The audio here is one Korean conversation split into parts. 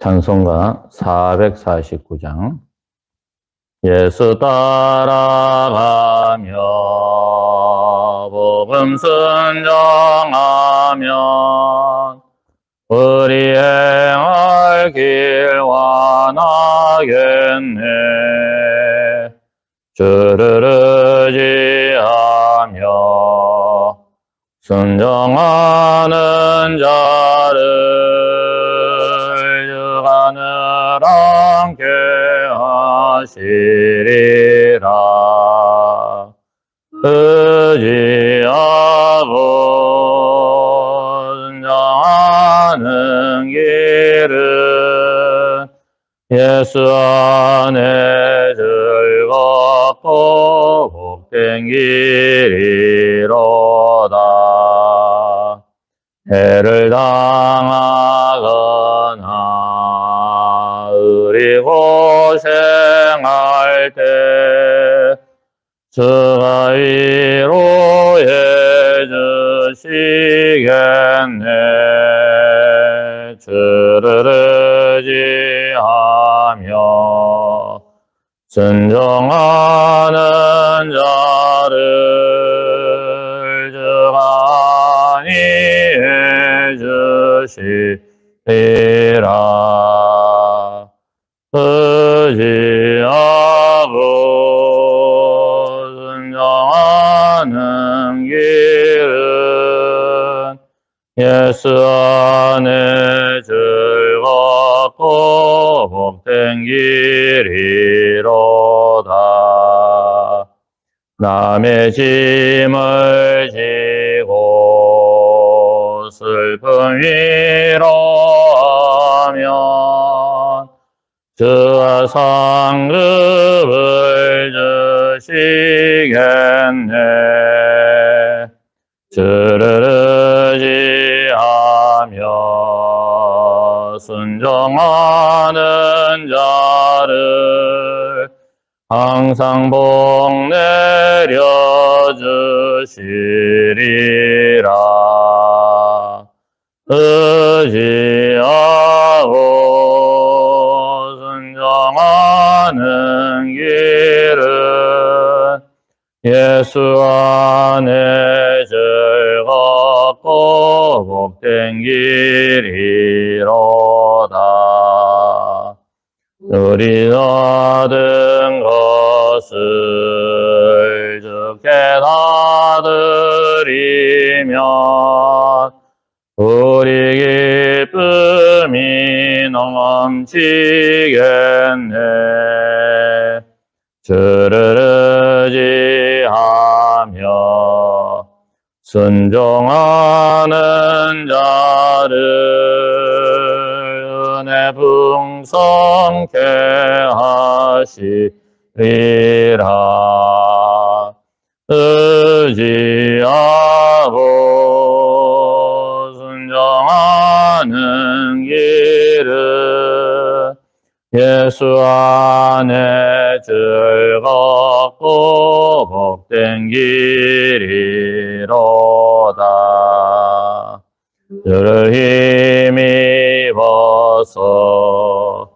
찬송가 449장. 예수 따라가며 복음 순종하면 우리 행할 길 완하겠네. 주를 의지하며 순종하는 자를 주가 늘 함께 하시리라. 의지하고 순종하는 길은 예수 안에 즐겁고 복된 길이로다. 해를 당하거나 우리 고생할 때 주가 위로해 주시겠네. 주를 의지하며 순종하는 자를 주가 안위해 주시리라. 의지하고 순종하는 길은 예수 안에 즐겁고 복된 길이로다. 남의 짐을 지고 슬픔 위로하면 주가 상급을 주시겠네. 주를 의지하며 순종하는 자를 항상 복 내려주시리라. 의지하고 순종하는 길은 예수 안에 즐겁고 복된 길이로다. 우리 얻은 것을 주께 다 드리면 우리 기쁨이 넘치겠네. 주를 의지하며 순종하는 자를 은혜 풍성케 하시리라. 의지하고 순종하는 길은 예수 안에 즐겁고 복된 길이로다. 주를 힘입어서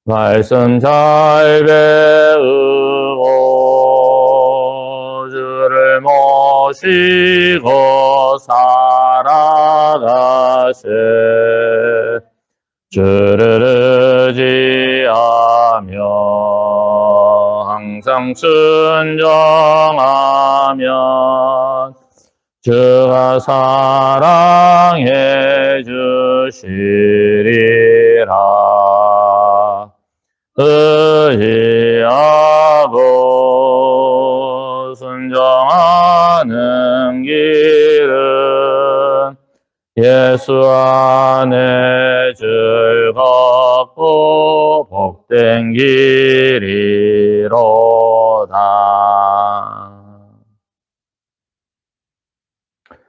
말씀 잘 배우고 주를 모시고 살아가세. 주를 의지하며 항상 순종하면 주가 사랑해 주시리라. 의지하고 순종하는 길은 예수 안에 즐겁고 복된 길이로다.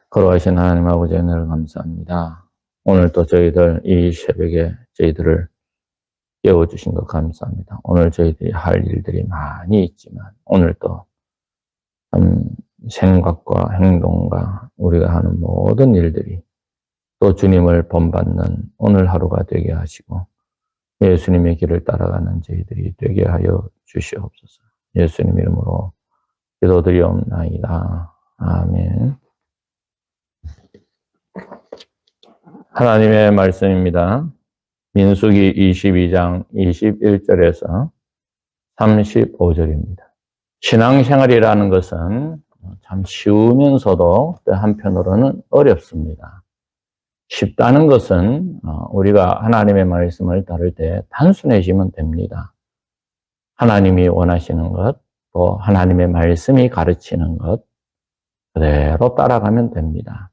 거룩하신 하나님 아버지 은혜를 감사합니다. 오늘 또 저희들 이 새벽에 저희들을 깨워주신 것 감사합니다. 오늘 저희들이 할 일들이 많이 있지만 오늘 또 생각과 행동과 우리가 하는 모든 일들이 또 주님을 본받는 오늘 하루가 되게 하시고 예수님의 길을 따라가는 저희들이 되게 하여 주시옵소서. 예수님 이름으로 기도드리옵나이다. 아멘. 하나님의 말씀입니다. 민수기 22장 21절에서 35절입니다. 신앙생활이라는 것은 참 쉬우면서도 또 한편으로는 어렵습니다. 쉽다는 것은 우리가 하나님의 말씀을 다룰 때 단순해지면 됩니다. 하나님이 원하시는 것, 또 하나님의 말씀이 가르치는 것 그대로 따라가면 됩니다.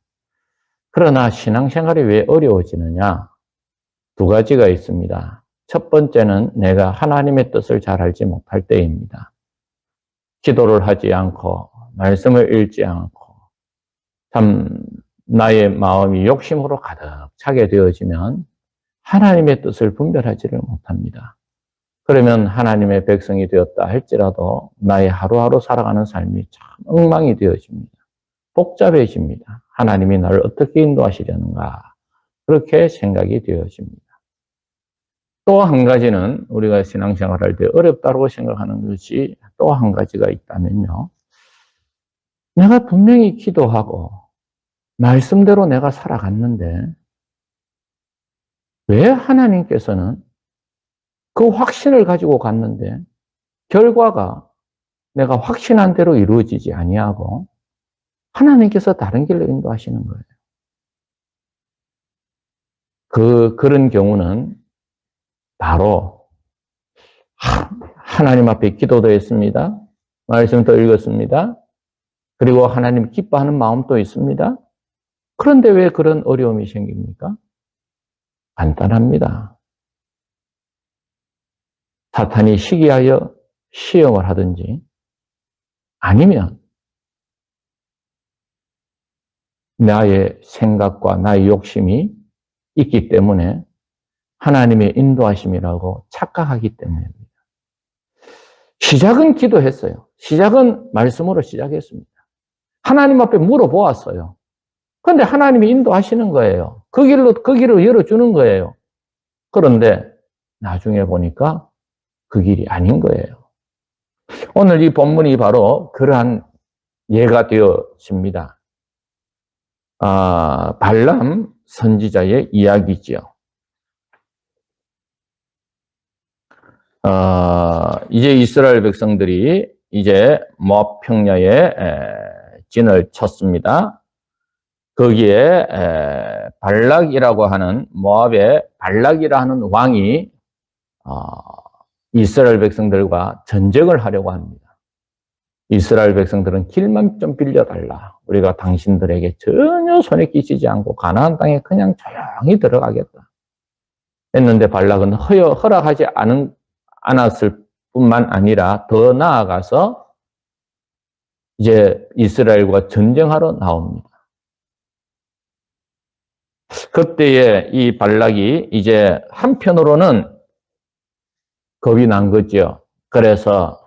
그러나 신앙생활이 왜 어려워지느냐? 두 가지가 있습니다. 첫 번째는 내가 하나님의 뜻을 잘 알지 못할 때입니다. 기도를 하지 않고 말씀을 읽지 않고 참 나의 마음이 욕심으로 가득 차게 되어지면 하나님의 뜻을 분별하지를 못합니다. 그러면 하나님의 백성이 되었다 할지라도 나의 하루하루 살아가는 삶이 참 엉망이 되어집니다. 복잡해집니다. 하나님이 나를 어떻게 인도하시려는가 그렇게 생각이 되어집니다. 또 한 가지는 우리가 신앙생활할 때 어렵다고 생각하는 것이 또 한 가지가 있다면요. 내가 분명히 기도하고 말씀대로 내가 살아갔는데 왜 하나님께서는 그 확신을 가지고 갔는데 결과가 내가 확신한 대로 이루어지지 아니하고 하나님께서 다른 길로 인도하시는 거예요. 그런 경우는 바로 하나님 앞에 기도도 했습니다. 말씀도 읽었습니다. 그리고 하나님 기뻐하는 마음도 있습니다. 그런데 왜 그런 어려움이 생깁니까? 간단합니다. 사탄이 시기하여 시험을 하든지 아니면 나의 생각과 나의 욕심이 있기 때문에 하나님의 인도하심이라고 착각하기 때문입니다. 시작은 기도했어요. 시작은 말씀으로 시작했습니다. 하나님 앞에 물어보았어요. 그런데 하나님이 인도하시는 거예요. 그 길을 열어주는 거예요. 그런데 나중에 보니까 그 길이 아닌 거예요. 오늘 이 본문이 바로 그러한 예가 되어집니다. 발람 선지자의 이야기지요. 이제 이스라엘 백성들이 이제 모압 평야에 진을 쳤습니다. 거기에 발락이라고 하는 모압의 발락이라 하는 왕이 이스라엘 백성들과 전쟁을 하려고 합니다. 이스라엘 백성들은 길만 좀 빌려달라. 우리가 당신들에게 전혀 손에 끼치지 않고 가나안 땅에 그냥 조용히 들어가겠다. 했는데 발락은 허락하지 않았을 뿐만 아니라 더 나아가서 이제 이스라엘과 전쟁하러 나옵니다. 그때에 이 발락이 이제 한편으로는 겁이 난 거죠. 그래서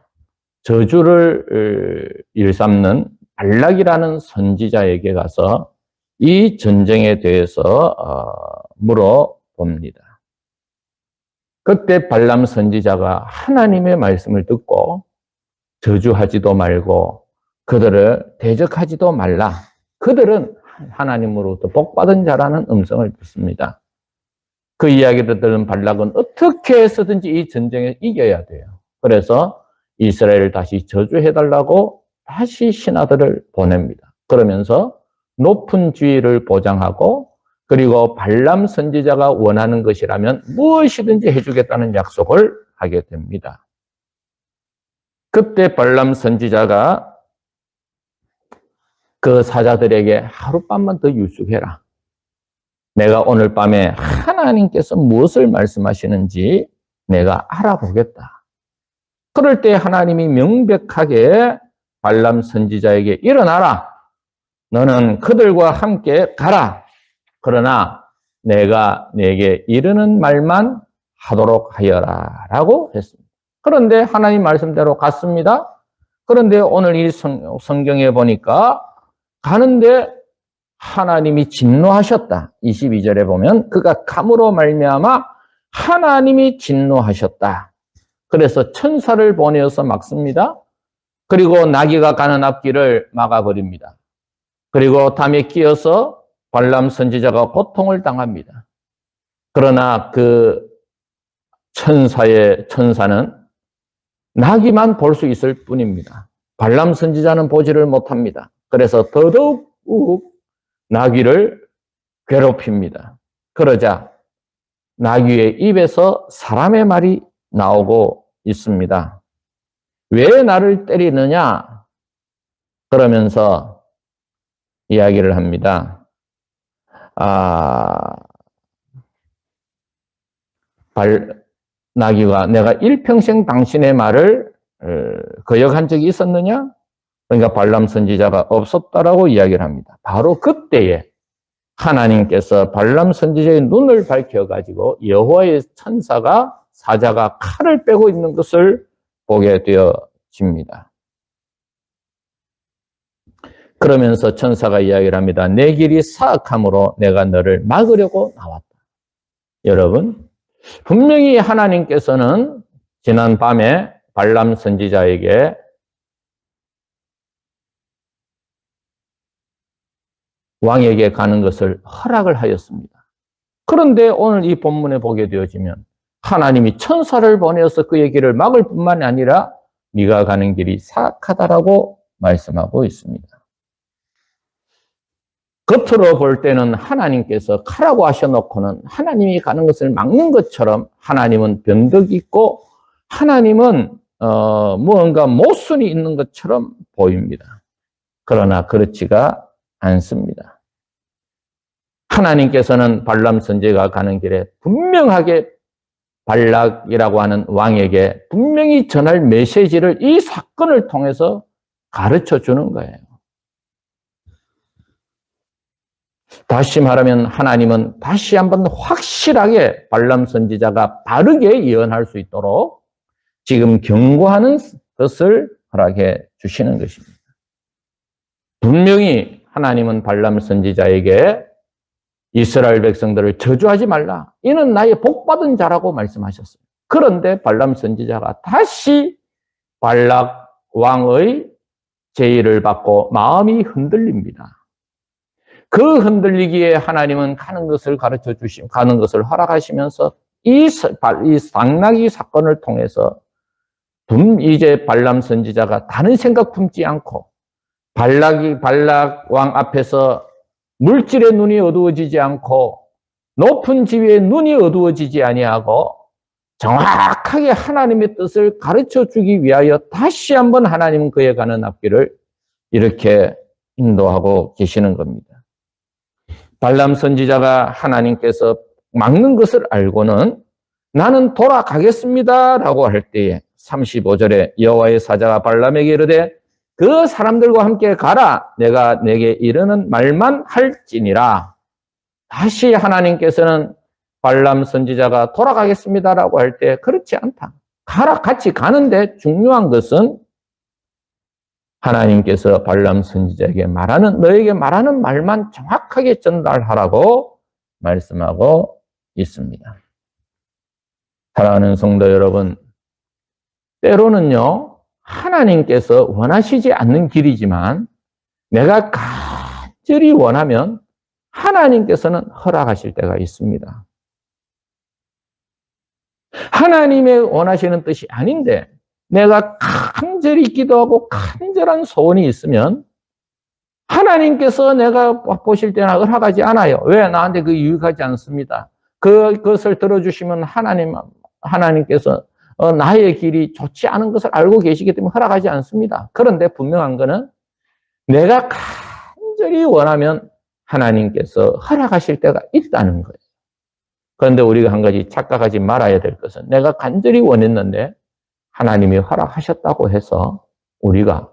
저주를 일삼는 발락이라는 선지자에게 가서 이 전쟁에 대해서 물어봅니다. 그때 발람 선지자가 하나님의 말씀을 듣고 저주하지도 말고 그들을 대적하지도 말라. 그들은 하나님으로부터 복받은 자라는 음성을 듣습니다. 그 이야기를 들은 발락은 어떻게 해서든지 이 전쟁에 이겨야 돼요. 그래서 이스라엘을 다시 저주해달라고 다시 신하들을 보냅니다. 그러면서 높은 지위를 보장하고 그리고 발람 선지자가 원하는 것이라면 무엇이든지 해주겠다는 약속을 하게 됩니다. 그때 발람 선지자가 그 사자들에게 하룻밤만 더 유숙해라. 내가 오늘 밤에 하나님께서 무엇을 말씀하시는지 내가 알아보겠다. 그럴 때 하나님이 명백하게 발람 선지자에게 일어나라. 너는 그들과 함께 가라. 그러나 내가 내게 이르는 말만 하도록 하여라. 라고 했습니다. 그런데 하나님 말씀대로 갔습니다. 그런데 오늘 이 성경에 보니까 가는데 하나님이 진노하셨다. 22절에 보면 그가 감으로 말미암아 하나님이 진노하셨다. 그래서 천사를 보내어서 막습니다. 그리고 나귀가 가는 앞길을 막아버립니다. 그리고 담에 끼어서 발람 선지자가 고통을 당합니다. 그러나 그 천사는 나귀만 볼 수 있을 뿐입니다. 발람 선지자는 보지를 못합니다. 그래서 더더욱 나귀를 괴롭힙니다. 그러자 나귀의 입에서 사람의 말이 나오고 있습니다. 왜 나를 때리느냐? 그러면서 이야기를 합니다. 나귀가 내가 일평생 당신의 말을 거역한 적이 있었느냐? 그러니까 발람 선지자가 없었다라고 이야기를 합니다. 바로 그때에 하나님께서 발람 선지자의 눈을 밝혀가지고 여호와의 천사가 사자가 칼을 빼고 있는 것을 보게 되어집니다. 그러면서 천사가 이야기를 합니다. 내 길이 사악함으로 내가 너를 막으려고 나왔다. 여러분, 분명히 하나님께서는 지난 밤에 발람 선지자에게 왕에게 가는 것을 허락을 하였습니다. 그런데 오늘 이 본문에 보게 되어지면 하나님이 천사를 보내어서 그의 길을 막을 뿐만 아니라 네가 가는 길이 사악하다라고 말씀하고 있습니다. 겉으로 볼 때는 하나님께서 가라고 하셔놓고는 하나님이 가는 것을 막는 것처럼 하나님은 변덕이 있고 하나님은 무언가 모순이 있는 것처럼 보입니다. 그러나 그렇지가 않습니다. 하나님께서는 발람 선지자가 가는 길에 분명하게 발락이라고 하는 왕에게 분명히 전할 메시지를 이 사건을 통해서 가르쳐 주는 거예요. 다시 말하면 하나님은 다시 한번 확실하게 발람 선지자가 바르게 예언할 수 있도록 지금 경고하는 것을 허락해 주시는 것입니다. 분명히 하나님은 발람 선지자에게 이스라엘 백성들을 저주하지 말라. 이는 나의 복받은 자라고 말씀하셨어요. 그런데 발람 선지자가 다시 발락 왕의 제의를 받고 마음이 흔들립니다. 그 흔들리기에 하나님은 가는 것을 가르쳐 주시고 가는 것을 허락하시면서 이 당나귀 사건을 통해서 이제 발람 선지자가 다른 생각 품지 않고 발락 왕 앞에서 물질의 눈이 어두워지지 않고 높은 지위의 눈이 어두워지지 아니하고 정확하게 하나님의 뜻을 가르쳐 주기 위하여 다시 한번 하나님은 그에 가는 앞길을 이렇게 인도하고 계시는 겁니다. 발람 선지자가 하나님께서 막는 것을 알고는 나는 돌아가겠습니다 라고 할 때에 35절에 여호와의 사자가 발람에게 이르되 그 사람들과 함께 가라. 내가 내게 이르는 말만 할지니라. 다시 하나님께서는 발람 선지자가 돌아가겠습니다라고 할 때 그렇지 않다. 가라. 같이 가는데 중요한 것은 하나님께서 발람 선지자에게 너에게 말하는 말만 정확하게 전달하라고 말씀하고 있습니다. 사랑하는 성도 여러분, 때로는요, 하나님께서 원하시지 않는 길이지만 내가 간절히 원하면 하나님께서는 허락하실 때가 있습니다. 하나님의 원하시는 뜻이 아닌데 내가 간절히 기도하고 간절한 소원이 있으면 하나님께서 내가 보실 때는 허락하지 않아요. 왜? 나한테 그 유익하지 않습니다. 그것을 들어주시면 하나님께서 나의 길이 좋지 않은 것을 알고 계시기 때문에 허락하지 않습니다. 그런데 분명한 것은 내가 간절히 원하면 하나님께서 허락하실 때가 있다는 거예요. 그런데 우리가 한 가지 착각하지 말아야 될 것은 내가 간절히 원했는데 하나님이 허락하셨다고 해서 우리가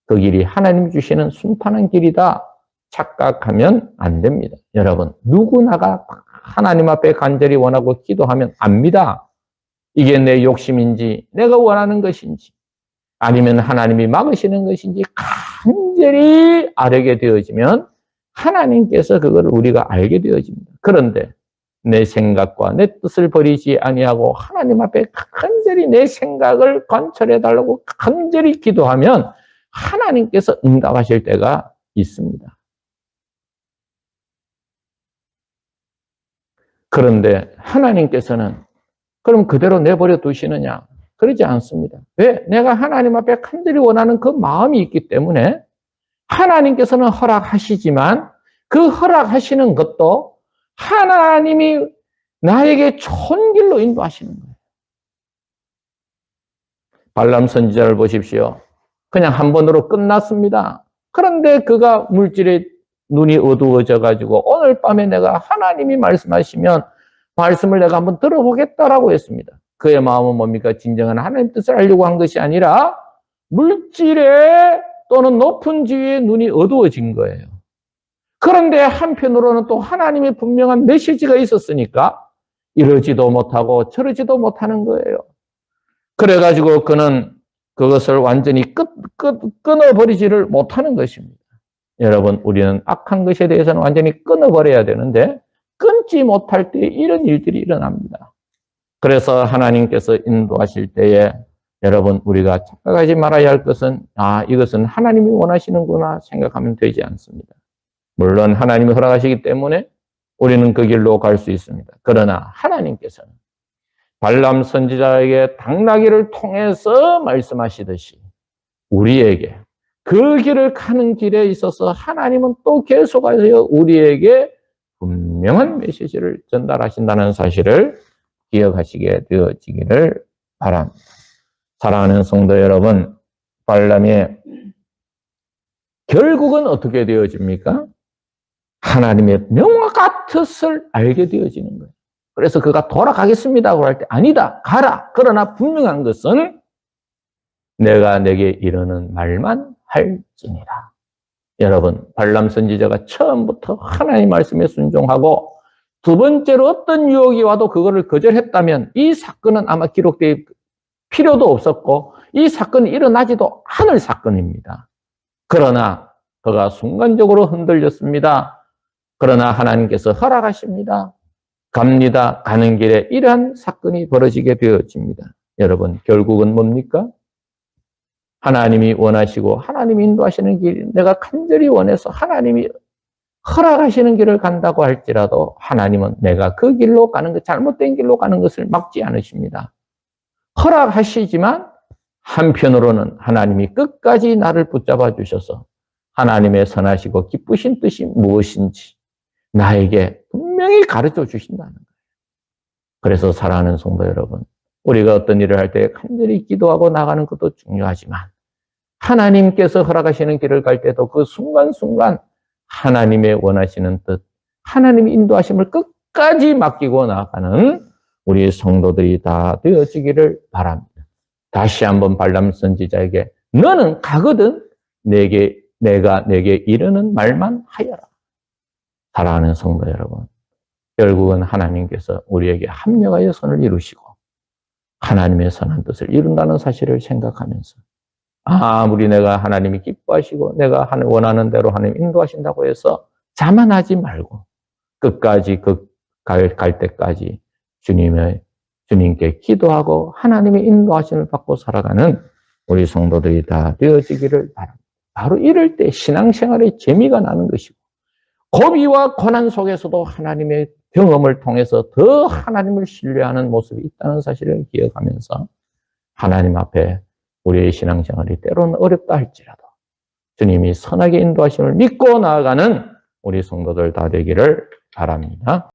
그 길이 하나님 주시는 순탄한 길이다 착각하면 안 됩니다. 여러분, 누구나가 하나님 앞에 간절히 원하고 기도하면 압니다. 이게 내 욕심인지 내가 원하는 것인지 아니면 하나님이 막으시는 것인지 간절히 알게 되어지면 하나님께서 그걸 우리가 알게 되어집니다. 그런데 내 생각과 내 뜻을 버리지 아니하고 하나님 앞에 간절히 내 생각을 관철해 달라고 간절히 기도하면 하나님께서 응답하실 때가 있습니다. 그런데 하나님께서는 그럼 그대로 내버려 두시느냐? 그러지 않습니다. 왜? 내가 하나님 앞에 간절히 원하는 그 마음이 있기 때문에 하나님께서는 허락하시지만 그 허락하시는 것도 하나님이 나에게 좋은 길로 인도하시는 거예요. 발람 선지자를 보십시오. 그냥 한 번으로 끝났습니다. 그런데 그가 물질에 눈이 어두워져 가지고 오늘 밤에 내가 하나님이 말씀하시면 말씀을 내가 한번 들어보겠다라고 했습니다. 그의 마음은 뭡니까? 진정한 하나님 뜻을 알려고 한 것이 아니라 물질에 또는 높은 지위에 눈이 어두워진 거예요. 그런데 한편으로는 또 하나님의 분명한 메시지가 있었으니까 이러지도 못하고 저러지도 못하는 거예요. 그래가지고 그는 그것을 완전히 끊어버리지를 못하는 것입니다. 여러분, 우리는 악한 것에 대해서는 완전히 끊어버려야 되는데 끊지 못할 때 이런 일들이 일어납니다. 그래서 하나님께서 인도하실 때에 여러분, 우리가 착각하지 말아야 할 것은 이것은 하나님이 원하시는구나 생각하면 되지 않습니다. 물론 하나님이 허락하시기 때문에 우리는 그 길로 갈 수 있습니다. 그러나 하나님께서는 발람 선지자에게 당나귀를 통해서 말씀하시듯이 우리에게 그 길을 가는 길에 있어서 하나님은 또 계속하여 우리에게 분명한 메시지를 전달하신다는 사실을 기억하시게 되어지기를 바랍니다. 사랑하는 성도 여러분, 발람의 결국은 어떻게 되어집니까? 하나님의 명확한 뜻을 알게 되어지는 거예요. 그래서 그가 돌아가겠습니다고 할 때 아니다, 가라. 그러나 분명한 것은 내가 내게 이르는 말만 할지니라. 여러분, 발람 선지자가 처음부터 하나님 말씀에 순종하고 두 번째로 어떤 유혹이 와도 그거를 거절했다면 이 사건은 아마 기록될 필요도 없었고 이 사건이 일어나지도 않을 사건입니다. 그러나 그가 순간적으로 흔들렸습니다. 그러나 하나님께서 허락하십니다. 갑니다. 가는 길에 이러한 사건이 벌어지게 되어집니다. 여러분, 결국은 뭡니까? 하나님이 원하시고 하나님이 인도하시는 길, 내가 간절히 원해서 하나님이 허락하시는 길을 간다고 할지라도 하나님은 내가 그 길로 가는 것, 잘못된 길로 가는 것을 막지 않으십니다. 허락하시지만 한편으로는 하나님이 끝까지 나를 붙잡아 주셔서 하나님의 선하시고 기쁘신 뜻이 무엇인지 나에게 분명히 가르쳐 주신다는 거예요. 그래서 사랑하는 성도 여러분, 우리가 어떤 일을 할 때 간절히 기도하고 나가는 것도 중요하지만 하나님께서 허락하시는 길을 갈 때도 그 순간순간 하나님의 원하시는 뜻, 하나님의 인도하심을 끝까지 맡기고 나가는 우리 성도들이 다 되어지기를 바랍니다. 다시 한번 발람 선지자에게 너는 가거든 내가 내게 이르는 말만 하여라. 사랑하는 성도 여러분, 결국은 하나님께서 우리에게 합력하여 선을 이루시고 하나님의 선한 뜻을 이룬다는 사실을 생각하면서 아무리 내가 하나님이 기뻐하시고 내가 원하는 대로 하나님 인도하신다고 해서 자만하지 말고 끝까지 갈 때까지 주님께 기도하고 하나님의 인도하심을 받고 살아가는 우리 성도들이 다 되어지기를 바랍니다. 바로 이럴 때 신앙생활의 재미가 나는 것이고 고비와 고난 속에서도 하나님의 경험을 통해서 더 하나님을 신뢰하는 모습이 있다는 사실을 기억하면서 하나님 앞에 우리의 신앙생활이 때로는 어렵다 할지라도 주님이 선하게 인도하심을 믿고 나아가는 우리 성도들 다 되기를 바랍니다.